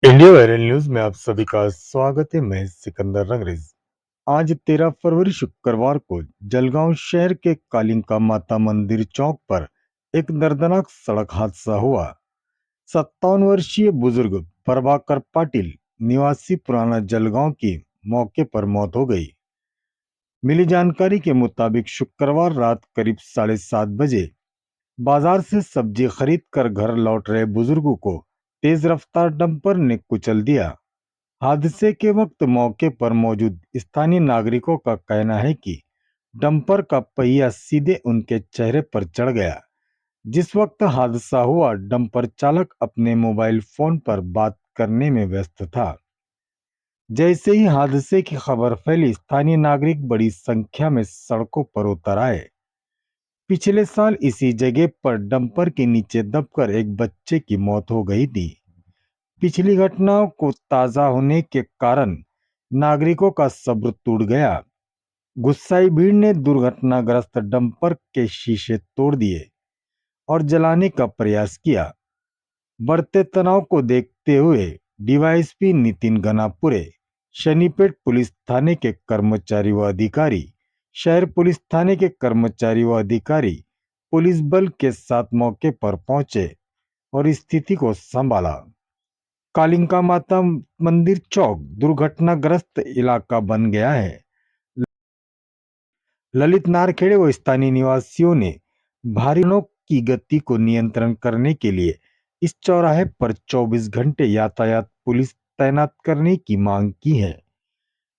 India viral news में आप सभी का स्वागत है। मैं सिकंदर रंगरेज। आज 13 फरवरी शुक्रवार को जलगांव शहर के कालिका माता मंदिर चौक पर एक दर्दनाक सड़क हादसा हुआ। 57 वर्षीय बुजुर्ग प्रभाकर पाटिल निवासी पुराना जलगांव की मौके पर मौत हो गई। मिली जानकारी के मुताबिक शुक्रवार रात करीब 7:30 बजे बाजार से सब्जी खरीद कर घर लौट रहे बुजुर्ग को तेज रफ्तार डंपर ने कुचल दिया। हादसे के वक्त मौके पर मौजूद स्थानीय नागरिकों का कहना है कि डंपर का पहिया सीधे उनके चेहरे पर चढ़ गया। जिस वक्त हादसा हुआ, डंपर चालक अपने मोबाइल फोन पर बात करने में व्यस्त था। जैसे ही हादसे की खबर फैली, स्थानीय नागरिक बड़ी संख्या में सड़कों पर उतर आए। पिछले साल इसी जगह पर डंपर के नीचे दबकर एक बच्चे की मौत हो गई थी। पिछली घटनाओं को ताजा होने के कारण नागरिकों का सब्र टूट गया। गुस्साई भीड़ ने दुर्घटनाग्रस्त डंपर के शीशे तोड़ दिए और जलाने का प्रयास किया। बढ़ते तनाव को देखते हुए डीवाईएसपी नितिन गनापुरे, शनिपेट पुलिस थाने के कर्मचारी व अधिकारी, शहर पुलिस थाने के कर्मचारी व अधिकारी पुलिस बल के साथ मौके पर पहुंचे और स्थिति को संभाला। कालिका माता मंदिर चौक दुर्घटनाग्रस्त इलाका बन गया है। ललित नारखेड़े व स्थानीय निवासियों ने भारी वाहनों की गति को नियंत्रण करने के लिए इस चौराहे पर 24 घंटे यातायात पुलिस तैनात करने की मांग की है।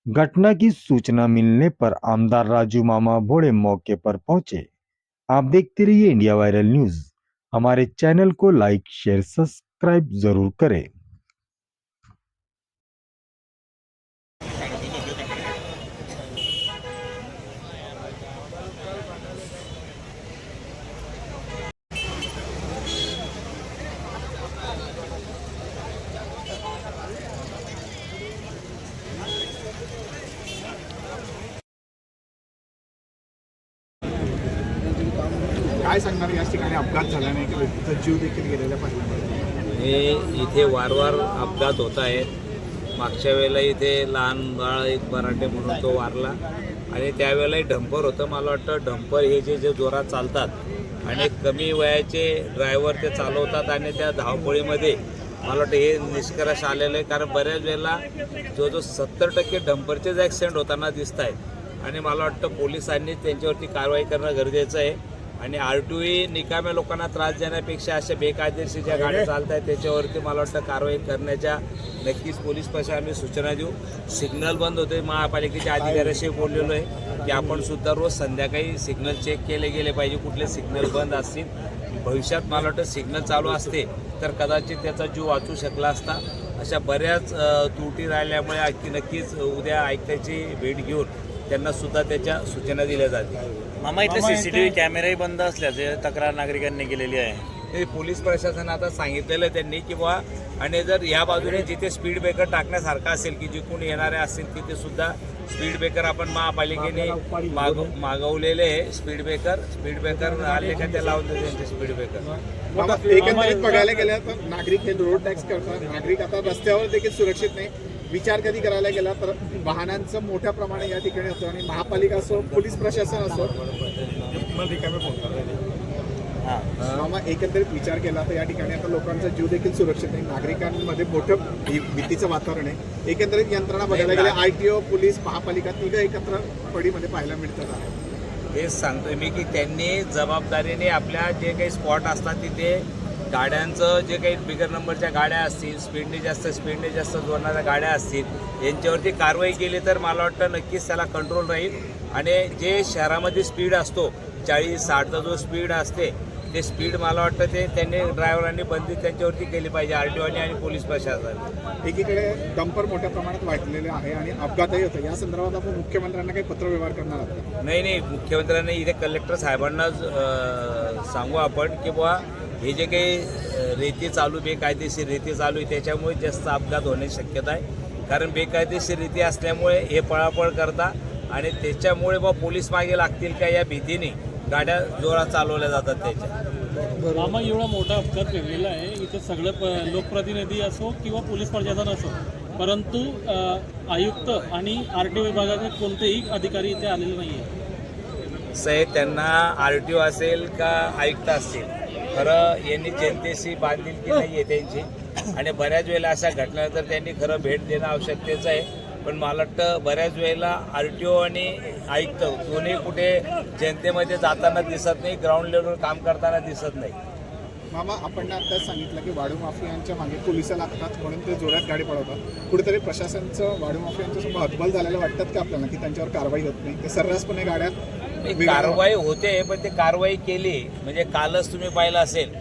घटना की सूचना मिलने पर आमदार राजू मामा भोड़े मौके पर पहुंचे। आप देखते रहिए इंडिया वायरल न्यूज। हमारे चैनल को लाइक, शेयर, सब्सक्राइब जरूर करें। काय सांगणार या ठिकाणी अपघात झाल्याने एका व्यक्तीचा जीव देखील गेलेला पाहिजे। हे इथे वारंवार अपघात होत आहेत। मागच्या वेळेला इथे लहान बाळ एक बराटे म्हणून तो वारला आणि त्यावेळेलाही डंपर होतं। मला वाटतं डंपर हे जे जोरात चालतात आणि कमी वयाचे ड्रायव्हर ते चालवतात आणि त्या धावपळीमध्ये मला वाटतं हे निष्कर्ष आलेलं आहे। कारण बऱ्याच वेळेला जो 70% डंपरचेच ॲक्सिडेंट होताना दिसत आहेत आणि मला वाटतं पोलिसांनी त्यांच्यावरती कारवाई करणं गरजेचं आहे आणि आरटीओ निकाम्या लोकांना त्रास देण्यापेक्षा अशा बेकायदेशीर ज्या गाड्या चालत आहेत त्याच्यावरती मला वाटतं कारवाई करण्याच्या नक्कीच पोलीस प्रशासनाने सूचना देऊ। सिग्नल बंद होते, महापालिकेच्या अधिकाऱ्याशी बोललेलो आहे की आपण सुद्धा रोज संध्याकाळी सिग्नल चेक केले गेले पाहिजे, कुठले सिग्नल बंद असतील। भविष्यात मला वाटतं सिग्नल चालू असते तर कदाचित त्याचा जीव वाचू शकला असता। अशा बऱ्याच त्रुटी राहिल्यामुळे नक्कीच उद्या आयुक्ताची भेट घेऊन त्यांना सुद्धा त्याच्या सूचना दिल्या जातील। मामा इथले सीसीटीव्ही कॅमेराही बंद असल्याचे तक्रार नागरिकांनी केलेली आहे। ते पोलीस प्रशासन आता सांगितलेलं त्यांनी की बुवा आणि जर या बाजूने जिथे स्पीड ब्रेकर टाकण्यासारखं असेल की जिथून येणारे असतील तिथे सुद्धा स्पीड ब्रेकर आपण महापालिकेने मागवलेले आहे। स्पीड ब्रेकर आले का ते लावून देते त्यांचे स्पीड ब्रेकर। एकंदरीत बघायला गेलं तर नागरिक हे रोड टॅक्स करतात, नागरिक आता रस्त्यावर देखील सुरक्षित नाही। विचार कधी करायला गेला तर वाहनांचं मोठ्या प्रमाणे या ठिकाणी होतं आणि महापालिका असो, पोलीस प्रशासन असो, मामा एकंदरित विचार केला तर या ठिकाणी आता लोकांचा जीव देखील सुरक्षित नाही, नागरिकांमध्ये मोठं भीतीचं वातावरण आहे। एकंदरीत यंत्रणा बघायला गेल्या आरटीओ, पोलीस, महापालिका तिघं एकत्र पडीमध्ये पाहायला मिळतात। हेच सांगतोय मी की त्यांनी जबाबदारीने आपल्या जे काही स्पॉट असतात तिथे गाड्यांचं जे काही बिगर नंबरच्या गाड्या असतील, स्पीडने जास्त जोडणाऱ्या गाड्या असतील यांच्यावरती कारवाई केली तर मला वाटतं नक्कीच त्याला कंट्रोल राहील। आणि जे शहरामध्ये स्पीड असतो 40-60चा जो स्पीड असते ते स्पीड मला वाटतं ते त्यांनी ड्रायव्हरांनी बंदी त्यांच्यावरती केली पाहिजे, आरटीओने आणि पोलीस प्रशासन। एकीकडे डंपर मोठ्या प्रमाणात वाढलेले आहे आणि अपघातही होतो। या संदर्भात आपण मुख्यमंत्र्यांना काही पत्रव्यवहार करणार आहात? नाही, मुख्यमंत्र्यांनी इथे कलेक्टर साहेबांना सांगू आपण की बुवा हे जे काही रेती चालू, बेकायदेशीर रेती चालू आहे त्याच्यामुळे जास्त अपघात होण्याची शक्यता आहे। कारण बेकायदेशीर रेती असल्यामुळे हे पळापळ करता आणि त्याच्यामुळे पोलीस मागे लागतील का या भीतीने गाड्या जोरात चालवल्या जातात त्याच्या। आम्हा एवढा मोठा अपघात घडलेला आहे. इथे सगळं लोकप्रतिनिधी असो किंवा पोलीस प्रशासन असो, परंतु आयुक्त आणि RTO विभागाचे कोणतेही अधिकारी इथे आलेले नाही आहे. साहेब, त्यांना RTO असेल का आयुक्त असतील, खरं यांनी जनतेशी बांधिलकी नाही आहे त्यांची. आणि बऱ्याच वेळेला अशा घटनानंतर त्यांनी खरं भेट देणं आवश्यकतेचं आहे. पण मला वाटतं बऱ्याच वेळेला RTO आणि आयुक्त दोन्ही कुठे जनतेमध्ये जाताना दिसत नाही, ग्राउंड लेवलवर काम करताना दिसत नाही. मामा, आपण आत्ताच सांगितलं की वाळू माफियांच्या मागे पोलिस लागतात म्हणून ते जोरात गाडी पळवतात. कुठेतरी प्रशासनचं वाळू माफियांच्या समोर हतबल झालेलं वाटतात का आपल्याला, की त्यांच्यावर कारवाई होत नाही? ते सर्रासपणे गाड्या कारवाई होते, पण ते कारवाई केली म्हणजे कालच तुम्ही पाहिलं असेल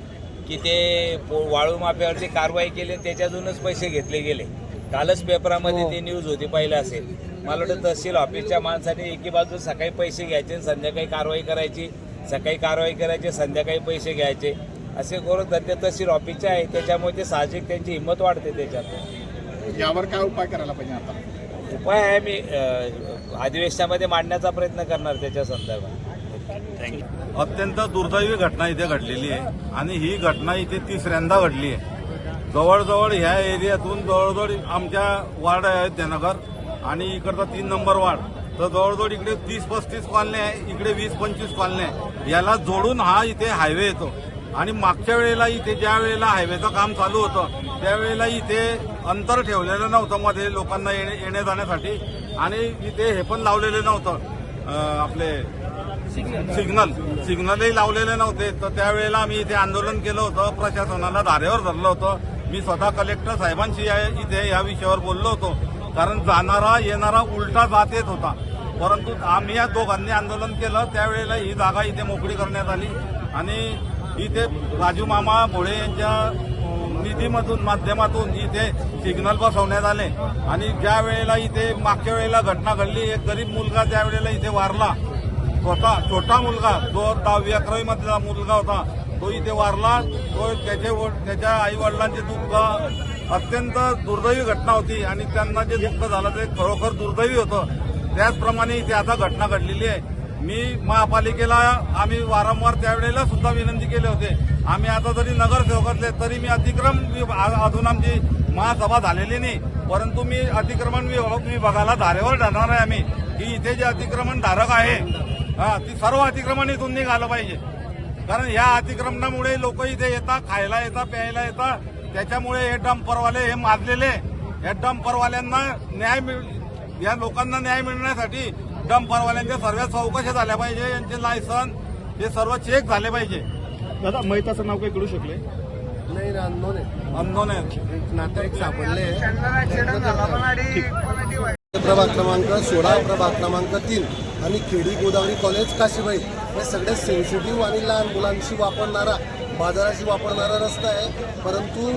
की ते वाळू माफियावरती कारवाई केली, त्याच्यातूनच पैसे घेतले गेले. कालच पेपरामध्ये ती न्यूज होती, पाहिलं असेल. मला वाटतं तहसील ऑफिसच्या माणसाने एकी बाजू सकाळी पैसे घ्यायचे, संध्याकाळी कारवाई करायची, सकाळी कारवाई करायची, संध्याकाळी पैसे घ्यायचे, असे करून धंदे तहसील ऑफिसचे आहे. त्याच्यामुळे ते साहजिक त्यांची हिंमत वाढते. त्याच्यात यावर काय उपाय करायला पाहिजे आता? उपाय आहे, मी अधिवेशनामध्ये मांडण्याचा प्रयत्न करणार त्याच्या संदर्भात. थँक्यू. अत्यंत दुर्दैवी घटना इथे घडलेली आहे आणि ही घटना इथे तिसऱ्यांदा घडली आहे. जवळजवळ ह्या एरियातून जवळजवळ आमच्या वार्ड आहे अयोध्यनगर आणि इकडचा 3 नंबर वार्ड, तर जवळजवळ इकडे 30-35 कॉलनी आहे, इकडे 20-25 कॉलनी आहे. याला जोडून हा इथे हायवे येतो. आणि मागच्या वेळेला इथे ज्या वेळेला हायवेचं काम चालू होतं त्यावेळेला इथे अंतर ठेवलेलं नव्हतं मध्ये लोकांना येण्या जाण्यासाठी, आणि इथे हे पण लावलेले नव्हतं आपले सिग्नलही लावलेले नव्हते. तर त्यावेळेला आम्ही इथे आंदोलन केलं होतं, प्रशासनाला धारेवर धरलं होतं. मी स्वतः कलेक्टर साहेबांशी इथे या विषयावर बोललो होतो, कारण जाणारा येणारा उलटा जात येत होता. परंतु आम्ही या दोघांनी आंदोलन केलं, त्यावेळेला ही जागा इथे मोकळी करण्यात आली आणि इथे राजू मामा भोळे यांच्या निधीमधून माध्यमातून इथे सिग्नल बसवण्यात आले. आणि ज्या वेळेला इथे मागच्या वेळेला घटना घडली, एक गरीब मुलगा त्यावेळेला इथे वारला, स्वतः छोटा मुलगा जो 10वी-11वी मधला मुलगा होता, तो इथे वारला. तो त्याच्या आई वडिलांचे दुःख अत्यंत दुर्दैवी घटना होती आणि त्यांना जे दुःख झालं ते खरोखर दुर्दैवी होतं. त्याचप्रमाणे इथे आता घटना घडलेली आहे. मी महापालिकेला आम्ही वारंवार त्यावेळेला सुद्धा विनंती केली होते. आम्ही आता जरी नगरसेवक असले तरी मी अतिक्रम अजून आमची महासभा झालेली नाही, परंतु मी अतिक्रमण विभागाला धारेवर धरणार आहे आम्ही, की इथे जे अतिक्रमण धारक आहे ती सर्व अतिक्रमण इथून निघालं पाहिजे. कारण या अतिक्रमणामुळे लोक इथे येतात, खायला येतात, प्यायला येतात. त्याच्यामुळे हे डंपरवाले हे माजलेले, या डंपरवाल्यांना या लोकांना न्याय मिळण्यासाठी डंपरवाल्यांच्या सर्व चौकशा झाल्या पाहिजे, यांचे लायसन हे सर्व चेक झाले पाहिजे. दादा, मैताचं नाव काय कळू शकले? नाही ना, अंदोन आहेत, नातेवाईक सापडले. प्रभाग क्रमांक 16, प्रभाग क्रमांक 3 आणि खेडी गोदावरी कॉलेज काशीबाई हे सगळ्यात सेन्सिटिव्ह आणि लहान मुलांशी वापरणारा, बाजाराशी वापरणारा रस्ता आहे. परंतु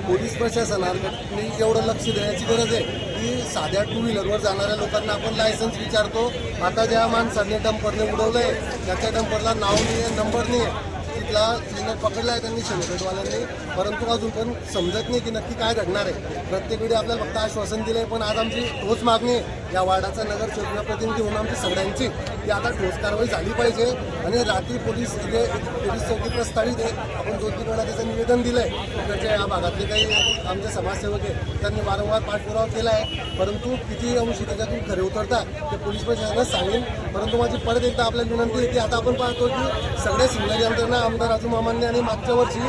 पोलीस प्रशासनाने एवढं लक्ष देण्याची गरज आहे की साध्या 2 व्हीलरवर जाणाऱ्या लोकांना आपण लायसन्स विचारतो. आता ज्या माणसाने डंपरने उडवलंय त्याच्या डंपरला नाव नाही आहे, नंबर नाही आहे. तिथला क्लिनर पकडला आहे त्यांनी शेणखेडवाल्यांनी, परंतु अजून पण समजत नाही की नक्की काय घडणार आहे. प्रत्येक वेळी आपल्याला फक्त आश्वासन दिलंय, पण आज आमची ठोस मागणी आहे या वार्डाचा नगरसेवक प्रतिनिधी म्हणून आमची सगळ्यांची की आता ठोस कारवाई झाली पाहिजे. आणि रात्री पोलीस चौकी प्रस्तावित आहे, आपण 2-3 वेळा त्याचं निवेदन दिलंय. इकडच्या या भागातले काही आमचे समाजसेवक आहेत त्यांनी वारंवार पाठपुरावा केला आहे, परंतु किती अंशी त्याच्यातून खरे उतरतात ते पोलीस प्रशासनाला सांगेल. परंतु माझी परत एकदा आपल्याला विनंती आहे की आता आपण पाहतो की सगळ्या सिग्नल यंत्रणा आमदार राजू मामांनी आणि मागच्या वर्षी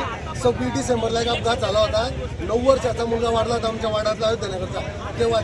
26 डिसेंबरला एक अपघात झाला होता. 9 वर्षाचा मुलगा वाढला होता आमच्या वार्डातला अयोध्यनगरचा. तेव्हा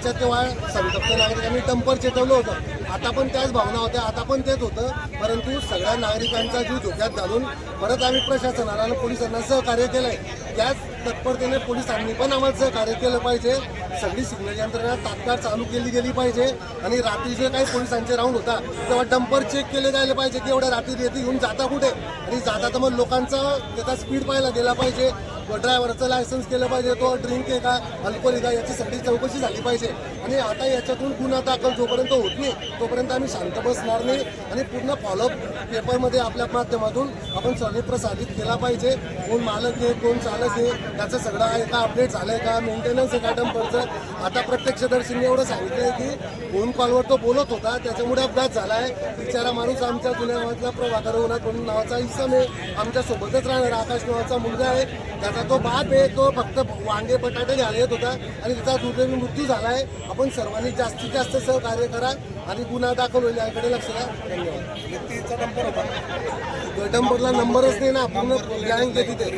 संतप्त नागरिकांनी डंपर चेतवलं होतं. आता पण त्याच भावना होत्या, आता पण तेच होतं. परंतु सगळ्या नागरिकांचा जीव धोक्यात घालून परत आम्ही प्रशासनाला आणि पोलिसांना सहकार्य केलंय. त्याच तत्परतेने पोलिसांनी पण आम्हाला सहकार्य केलं पाहिजे. सगळी सिग्नल यंत्रणा तात्काळ चालू केली गेली पाहिजे. आणि रात्री जे काही पोलिसांचे राऊंड होता तेव्हा डंपर चेक केले जायला पाहिजे की एवढ्या रात्री रेती घेऊन जाता कुठे, आणि जाता तर मग लोकांचा त्याचा स्पीड पाहायला गेला पाहिजे. ड्रायव्हरचं लायसन्स केलं पाहिजे, तो ड्रिंक आहे का अल्कोहोल आहे का याची सगळी चौकशी झाली पाहिजे. आणि आता याच्यातून गुन्हा दाखल जोपर्यंत होत नाही तोपर्यंत आम्ही शांत बसणार नाही आणि पूर्ण फॉलोअप पेपरमध्ये आपल्या माध्यमातून आपण सर्वे प्रसारित केला पाहिजे. कोण मालक आहे, कोण चालक आहे, त्याचं सगळं आहे का, अपडेट झालं आहे का, मेंटेनन्स आहे का डंपरचं. आता प्रत्यक्षदर्शींनी एवढं सांगितलं आहे की फोन कॉलवर तो बोलत होता, त्याच्यामुळे अपघात झाला आहे. बिचारा माणूस आमच्या जुन्या गावातला प्रभाकर होणार म्हणून नावाचा इसम आहे, आमच्यासोबतच राहणार आकाश नावाचा मुलगा आहे. त्याचा तो बाप आहे, तो फक्त वांगे बटाटे घ्यायला येत होता आणि त्याचा दुर्दैवी मृत्यू झाला आहे. आपण सर्वांनी जास्तीत जास्त सहकार्य करा आणि गुन्हा दाखल होईल याकडे लक्ष द्या. धन्यवाद. व्यक्तीचा नंबर होता, डंपरला नंबरच नाही ना, पूर्ण गँग आहे तिथे.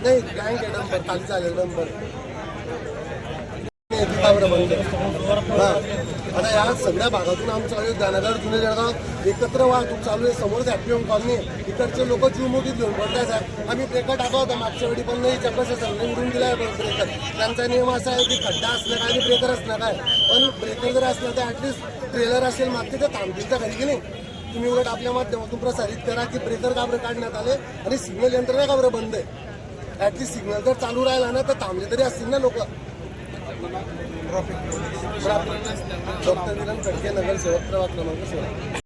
नाही गँग आहे, डंपर खाली चालेल डंपर. आता या सगळ्या भागातून आमचं अयोध्यानगर जुने जळगाव एकत्र वाहतूक चालू आहे. समोर ॲक्टिव्ह कॉलनी इकडचे लोक चिवमुठीत घेऊन पडतात. आम्ही ब्रेकर टाका होता मागच्या वेळी पण नाही चक्कर निवडून दिला ब्रेकर. त्यांचा नियम असा आहे की खड्डा असला काय आणि ब्रेकर असला काय, पण ब्रेकर जर असला तर ॲटलिस्ट ट्रेलर असेल मागचे तर थांबतील तर घरी की नाही. तुम्ही उलट आपल्या माध्यमातून प्रसारित करा की ब्रेकर का बरं काढण्यात आले आणि सिग्नल यंत्रणा का बरं बंद आहे. ॲटलिस्ट सिग्नल जर चालू राहिला ना तर थांबले तरी असतील ना लोक. डॉक्टर विरण खडके, नगरसेवक, प्रभाग क्रमांक 16.